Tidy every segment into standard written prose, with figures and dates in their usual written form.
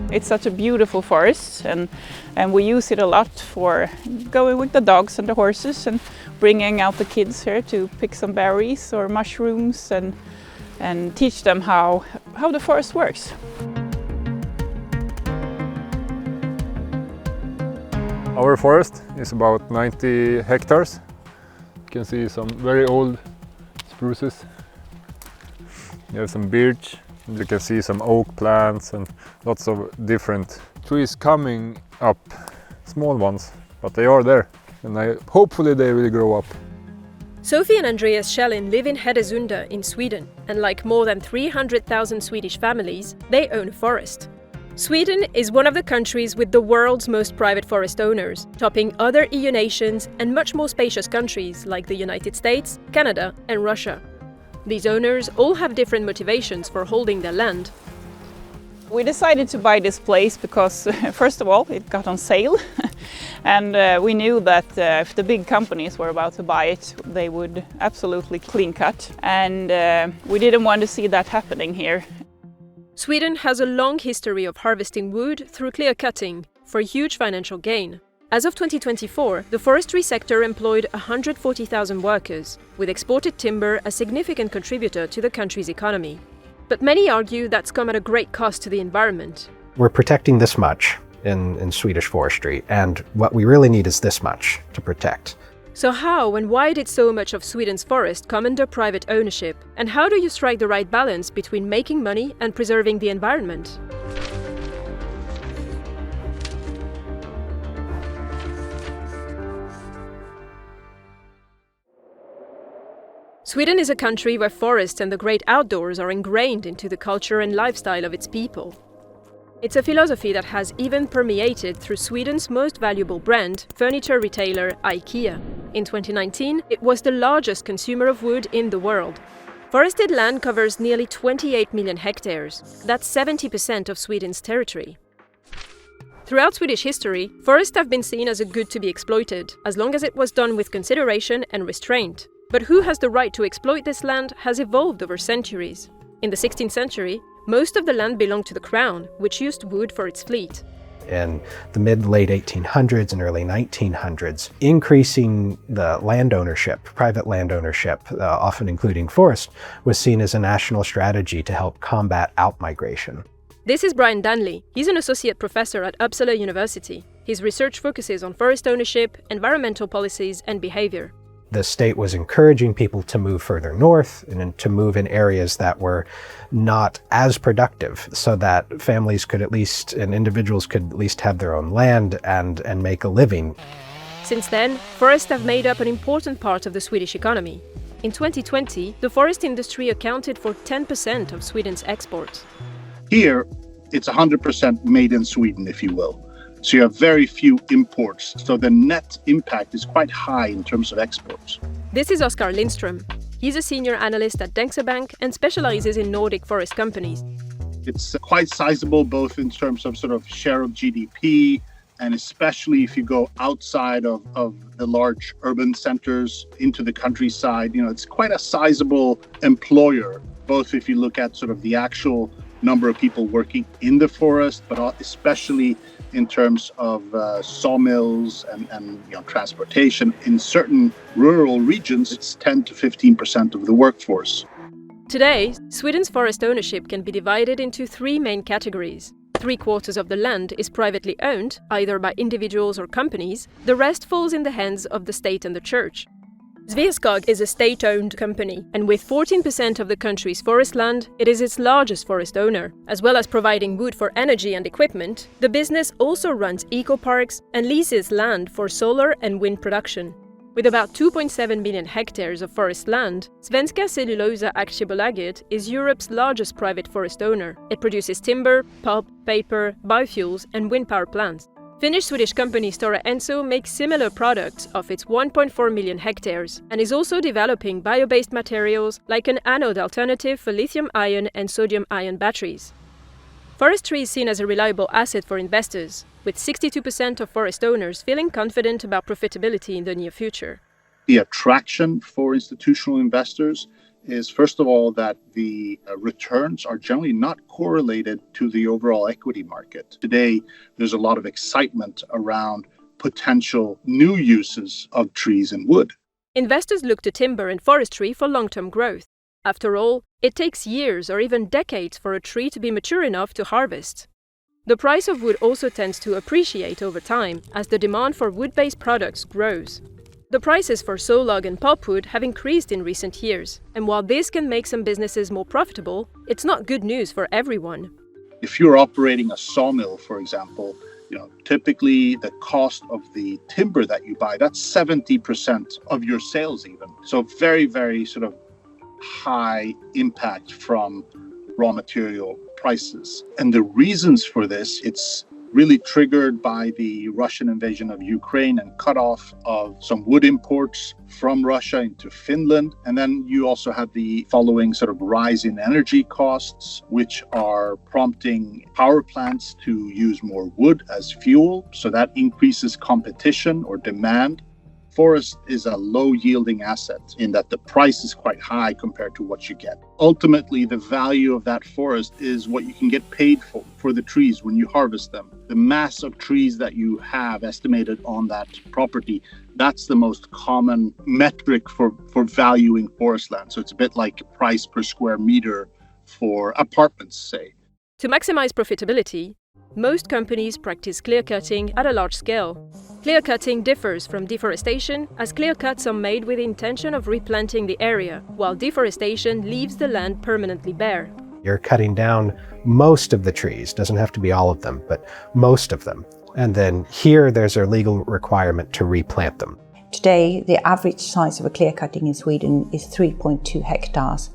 It's such a beautiful forest, and we use it a lot for going with the dogs and the horses and bringing out the kids here to pick some berries or mushrooms and teach them how the forest works. Our forest is about 90 hectares. You can see some very old spruces. You have some birch. You can see some oak plants and lots of different trees coming up. Small ones, but they are there. And hopefully they will grow up. Sophie and Andreas Schellin live in Hedesunda in Sweden, and like more than 300,000 Swedish families, they own a forest. Sweden is one of the countries with the world's most private forest owners, topping other EU nations and much more spacious countries like the United States, Canada and Russia. These owners all have different motivations for holding their land. We decided to buy this place because, first of all, it got on sale. And we knew that if the big companies were about to buy it, they would absolutely clean cut. And we didn't want to see that happening here. Sweden has a long history of harvesting wood through clear cutting for huge financial gain. As of 2024, the forestry sector employed 140,000 workers, with exported timber a significant contributor to the country's economy. But many argue that's come at a great cost to the environment. We're protecting this much in Swedish forestry, and what we really need is this much to protect. So how and why did so much of Sweden's forest come under private ownership? And how do you strike the right balance between making money and preserving the environment? Sweden is a country where forests and the great outdoors are ingrained into the culture and lifestyle of its people. It's a philosophy that has even permeated through Sweden's most valuable brand, furniture retailer IKEA. In 2019, it was the largest consumer of wood in the world. Forested land covers nearly 28 million hectares. That's 70% of Sweden's territory. Throughout Swedish history, forests have been seen as a good to be exploited, as long as it was done with consideration and restraint. But who has the right to exploit this land has evolved over centuries. In the 16th century, most of the land belonged to the crown, which used wood for its fleet. In the mid-late 1800s and early 1900s, increasing the land ownership, private land ownership, often including forest, was seen as a national strategy to help combat outmigration. This is Brian Danley. He's an associate professor at Uppsala University. His research focuses on forest ownership, environmental policies, and behavior. The state was encouraging people to move further north and to move in areas that were not as productive, so that families could at least, and individuals could at least have their own land and make a living. Since then, forests have made up an important part of the Swedish economy. In 2020, the forest industry accounted for 10% of Sweden's exports. Here, it's 100% made in Sweden, if you will. So you have very few imports, so the net impact is quite high in terms of exports. This is Oskar Lindström. He's a senior analyst at Danske Bank and specializes in Nordic forest companies. It's quite sizable, both in terms of sort of share of GDP, and especially if you go outside of the large urban centers into the countryside. You know, it's quite a sizable employer, both if you look at sort of the actual number of people working in the forest, but especially in terms of sawmills and transportation. In certain rural regions, it's 10 to 15% of the workforce. Today, Sweden's forest ownership can be divided into three main categories. 3/4 of the land is privately owned, either by individuals or companies. The rest falls in the hands of the state and the church. Sveaskog is a state-owned company, and with 14% of the country's forest land, it is its largest forest owner. As well as providing wood for energy and equipment, the business also runs eco-parks and leases land for solar and wind production. With about 2.7 million hectares of forest land, Svenska Cellulosa Aktiebolaget is Europe's largest private forest owner. It produces timber, pulp, paper, biofuels and wind power plants. Finnish-Swedish company Stora Enso makes similar products of its 1.4 million hectares and is also developing bio-based materials like an anode alternative for lithium-ion and sodium-ion batteries. Forestry is seen as a reliable asset for investors, with 62% of forest owners feeling confident about profitability in the near future. The attraction for institutional investors is, first of all, that the returns are generally not correlated to the overall equity market. Today, there's a lot of excitement around potential new uses of trees and wood. Investors look to timber and forestry for long-term growth. After all, it takes years or even decades for a tree to be mature enough to harvest. The price of wood also tends to appreciate over time as the demand for wood-based products grows. The prices for sawlog and pulpwood have increased in recent years, and while this can make some businesses more profitable, it's not good news for everyone. If you're operating a sawmill, for example, typically the cost of the timber that you buy, that's 70% of your sales even. So very, very sort of high impact from raw material prices. And the reasons for this, it's really triggered by the Russian invasion of Ukraine and cutoff of some wood imports from Russia into Finland. And then you also have the following sort of rise in energy costs, which are prompting power plants to use more wood as fuel. So that increases competition or demand. Forest is a low-yielding asset in that the price is quite high compared to what you get. Ultimately, the value of that forest is what you can get paid for the trees when you harvest them. The mass of trees that you have estimated on that property, that's the most common metric for valuing forest land. So it's a bit like price per square meter for apartments, say. To maximize profitability, most companies practice clear cutting at a large scale. Clear cutting differs from deforestation, as clear cuts are made with the intention of replanting the area, while deforestation leaves the land permanently bare. You're cutting down most of the trees, doesn't have to be all of them, but most of them. And then here there's a legal requirement to replant them. Today, the average size of a clear cutting in Sweden is 3.2 hectares.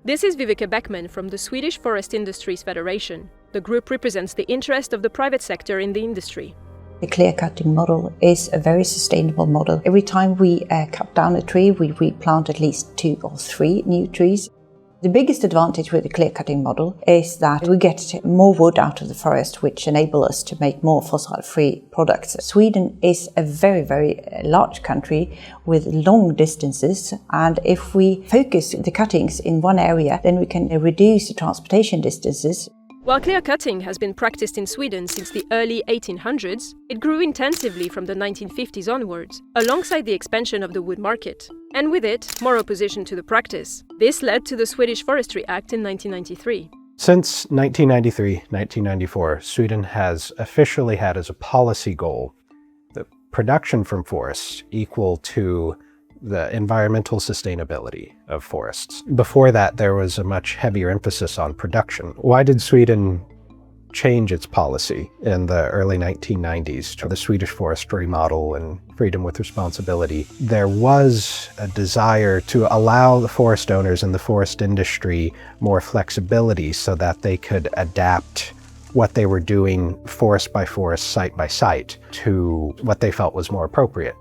This is Vivica Beckman from the Swedish Forest Industries Federation. The group represents the interest of the private sector in the industry. The clear cutting model is a very sustainable model. Every time we cut down a tree, we replant at least 2 or 3 new trees. The biggest advantage with the clear cutting model is that we get more wood out of the forest, which enable us to make more fossil-free products. Sweden is a very, very large country with long distances, and if we focus the cuttings in one area, then we can reduce the transportation distances. While clear cutting has been practiced in Sweden since the early 1800s, it grew intensively from the 1950s onwards, alongside the expansion of the wood market. And with it, more opposition to the practice. This led to the Swedish Forestry Act in 1993. Since 1993-1994, Sweden has officially had as a policy goal the production from forests equal to the environmental sustainability of forests. Before that, there was a much heavier emphasis on production. Why did Sweden change its policy in the early 1990s to the Swedish forestry model and freedom with responsibility? There was a desire to allow the forest owners and the forest industry more flexibility so that they could adapt what they were doing forest by forest, site by site, to what they felt was more appropriate.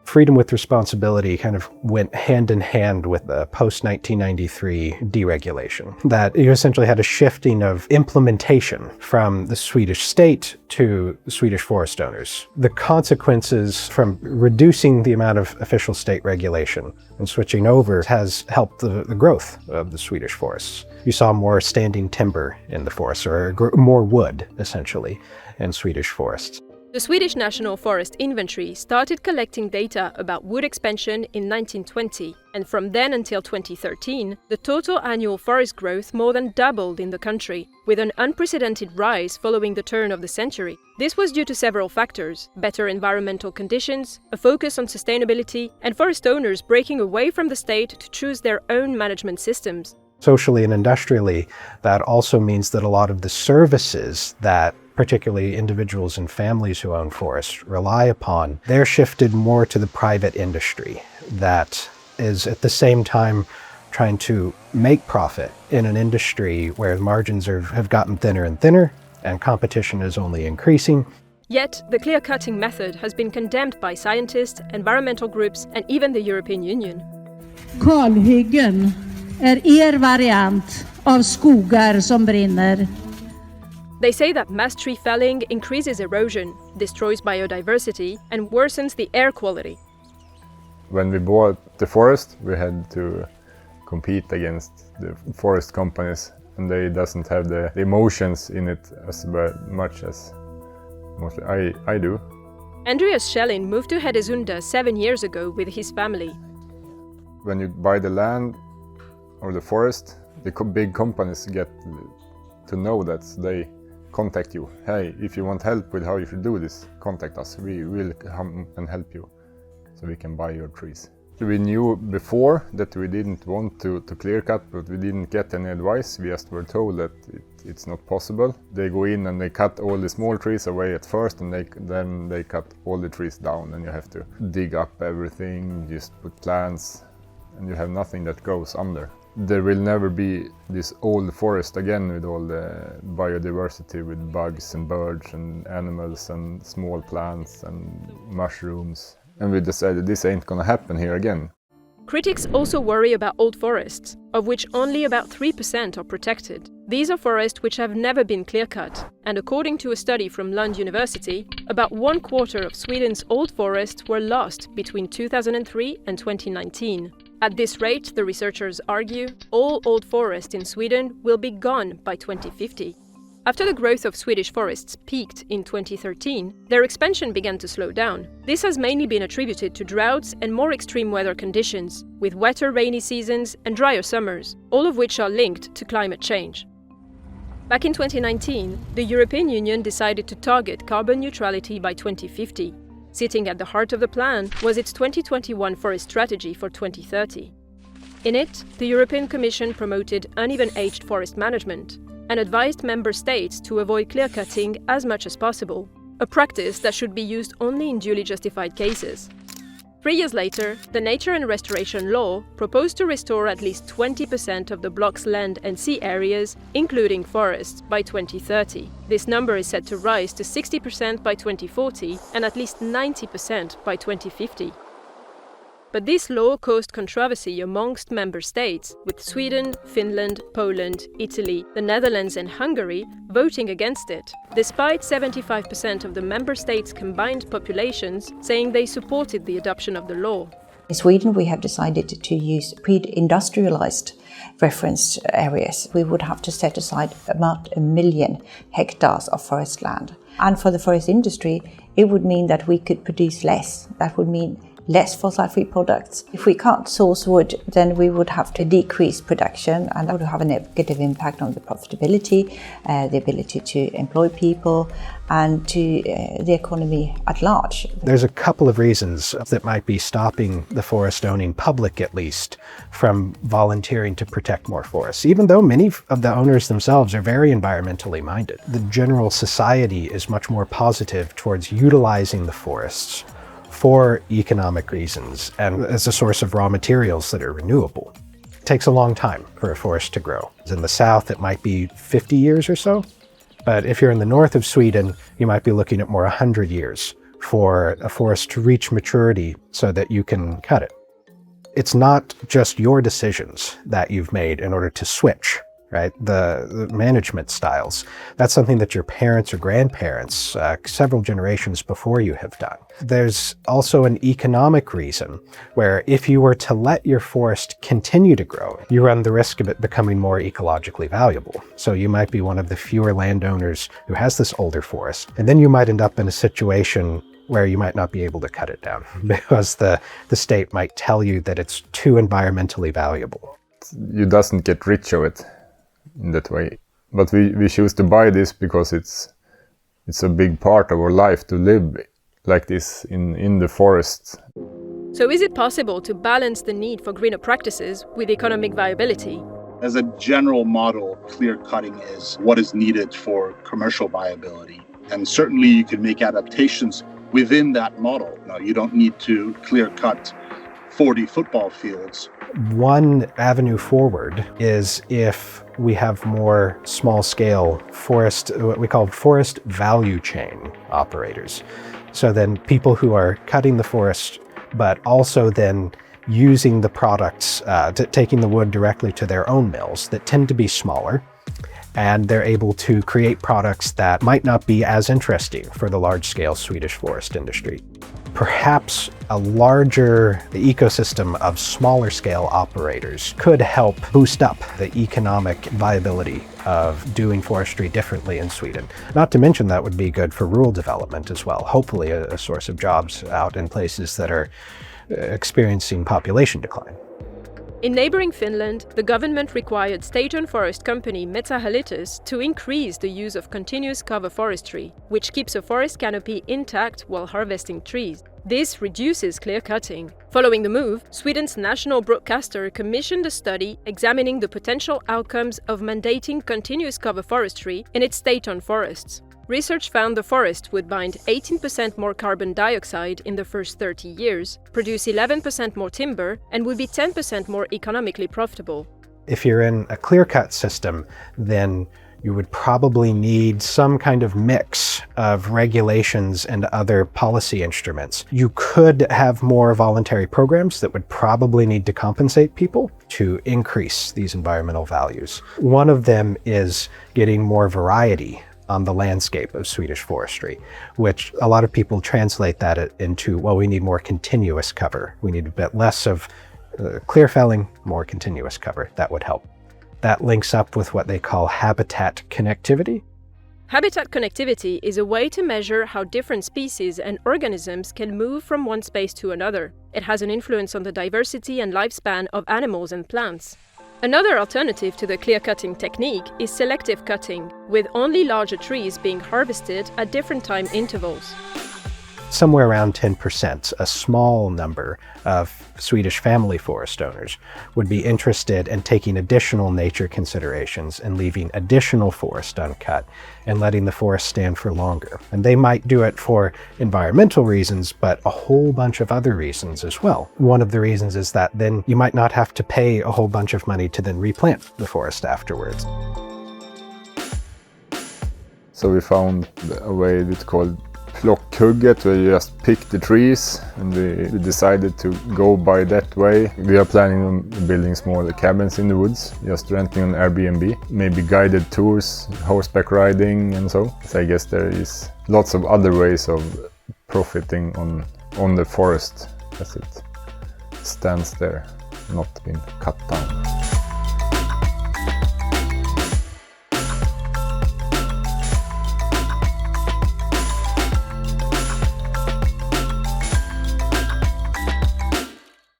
Freedom with responsibility kind of went hand in hand with the post-1993 deregulation. That you essentially had a shifting of implementation from the Swedish state to the Swedish forest owners. The consequences from reducing the amount of official state regulation and switching over has helped the growth of the Swedish forests. You saw more standing timber in the forests, or more wood, essentially, in Swedish forests. The Swedish National Forest Inventory started collecting data about wood expansion in 1920, and from then until 2013, the total annual forest growth more than doubled in the country, with an unprecedented rise following the turn of the century. This was due to several factors: better environmental conditions, a focus on sustainability, and forest owners breaking away from the state to choose their own management systems. Socially and industrially, that also means that a lot of the services that particularly individuals and families who own forests rely upon, they're shifted more to the private industry that is at the same time trying to make profit in an industry where margins have gotten thinner and thinner and competition is only increasing. Yet, the clear-cutting method has been condemned by scientists, environmental groups and even the European Union. Kalhyggen är variant av skogar som brinner. They say that mass tree felling increases erosion, destroys biodiversity, and worsens the air quality. When we bought the forest, we had to compete against the forest companies, and they doesn't have the emotions in it as much as mostly I do. Andreas Schellin moved to Hedesunda 7 years ago with his family. When you buy the land or the forest, the big companies get to know that. They contact you. Hey, if you want help with how you should do this, contact us. We will come and help you so we can buy your trees. We knew before that we didn't want to clear cut, but we didn't get any advice. We just were told that it's not possible. They go in and they cut all the small trees away at first, and then they cut all the trees down, and you have to dig up everything, just put plants, and you have nothing that grows under. There will never be this old forest again with all the biodiversity, with bugs and birds and animals and small plants and mushrooms. And we decided this ain't gonna happen here again. Critics also worry about old forests, of which only about 3% are protected. These are forests which have never been clear-cut, and according to a study from Lund University, about 1/4 of Sweden's old forests were lost between 2003 and 2019. At this rate, the researchers argue, all old forests in Sweden will be gone by 2050. After the growth of Swedish forests peaked in 2013, their expansion began to slow down. This has mainly been attributed to droughts and more extreme weather conditions, with wetter rainy seasons and drier summers, all of which are linked to climate change. Back in 2019, the European Union decided to target carbon neutrality by 2050. Sitting at the heart of the plan was its 2021 forest strategy for 2030. In it, the European Commission promoted uneven-aged forest management and advised member states to avoid clear-cutting as much as possible, a practice that should be used only in duly justified cases. 3 years later, the Nature and Restoration Law proposed to restore at least 20% of the bloc's land and sea areas, including forests, by 2030. This number is set to rise to 60% by 2040 and at least 90% by 2050. But this law caused controversy amongst member states, with Sweden, Finland, Poland, Italy, the Netherlands and Hungary voting against it, despite 75% of the member states' combined populations saying they supported the adoption of the law. In Sweden, we have decided to use PreIndustrialized reference areas. We would have to set aside about 1 million hectares of forest land. And for the forest industry, it would mean that we could produce less. That would mean less fossil-free products. If we can't source wood, then we would have to decrease production, and that would have a negative impact on the profitability, the ability to employ people, and to the economy at large. There's a couple of reasons that might be stopping the forest-owning public, at least, from volunteering to protect more forests, even though many of the owners themselves are very environmentally minded. The general society is much more positive towards utilizing the forests for economic reasons and as a source of raw materials that are renewable. It takes a long time for a forest to grow. In the south, it might be 50 years or so, but if you're in the north of Sweden, you might be looking at more 100 years for a forest to reach maturity so that you can cut it. It's not just your decisions that you've made in order to switch, right? The management styles. That's something that your parents or grandparents, several generations before you have done. There's also an economic reason where if you were to let your forest continue to grow, you run the risk of it becoming more ecologically valuable. So you might be one of the fewer landowners who has this older forest, and then you might end up in a situation where you might not be able to cut it down because the state might tell you that it's too environmentally valuable. You doesn't get rich of it in that way. But we choose to buy this because it's a big part of our life to live like this in the forest. So is it possible to balance the need for greener practices with economic viability? As a general model, clear cutting is what is needed for commercial viability. And certainly you can make adaptations within that model. Now, you don't need to clear cut 40 football fields. One avenue forward is if we have more small-scale forest, what we call forest value chain operators. So then people who are cutting the forest, but also then using the products, taking the wood directly to their own mills that tend to be smaller and they're able to create products that might not be as interesting for the large-scale Swedish forest industry. Perhaps a larger ecosystem of smaller scale operators could help boost up the economic viability of doing forestry differently in Sweden. Not to mention that would be good for rural development as well, hopefully a source of jobs out in places that are experiencing population decline. In neighboring Finland, the government required state-owned forest company Metsähallitus to increase the use of continuous cover forestry, which keeps a forest canopy intact while harvesting trees. This reduces clear-cutting. Following the move, Sweden's national broadcaster commissioned a study examining the potential outcomes of mandating continuous cover forestry in its state-owned forests. Research found the forest would bind 18% more carbon dioxide in the first 30 years, produce 11% more timber, and would be 10% more economically profitable. If you're in a clear-cut system, then you would probably need some kind of mix of regulations and other policy instruments. You could have more voluntary programs that would probably need to compensate people to increase these environmental values. One of them is getting more variety on the landscape of Swedish forestry, which a lot of people translate that into, well, we need more continuous cover. We need a bit less of clear felling, more continuous cover. That would help. That links up with what they call habitat connectivity. Habitat connectivity is a way to measure how different species and organisms can move from one space to another. It has an influence on the diversity and lifespan of animals and plants. Another alternative to the clear-cutting technique is selective cutting, with only larger trees being harvested at different time intervals. Somewhere around 10%, a small number of Swedish family forest owners would be interested in taking additional nature considerations and leaving additional forest uncut and letting the forest stand for longer. And they might do it for environmental reasons, but a whole bunch of other reasons as well. One of the reasons is that then you might not have to pay a whole bunch of money to then replant the forest afterwards. So we found a way that's called Plockhugget, where you just pick the trees, and we decided to go by that way. We are planning on building smaller cabins in the woods, just renting on Airbnb, maybe guided tours, horseback riding and so. So I guess there is lots of other ways of profiting on the forest as it stands there, not been cut down.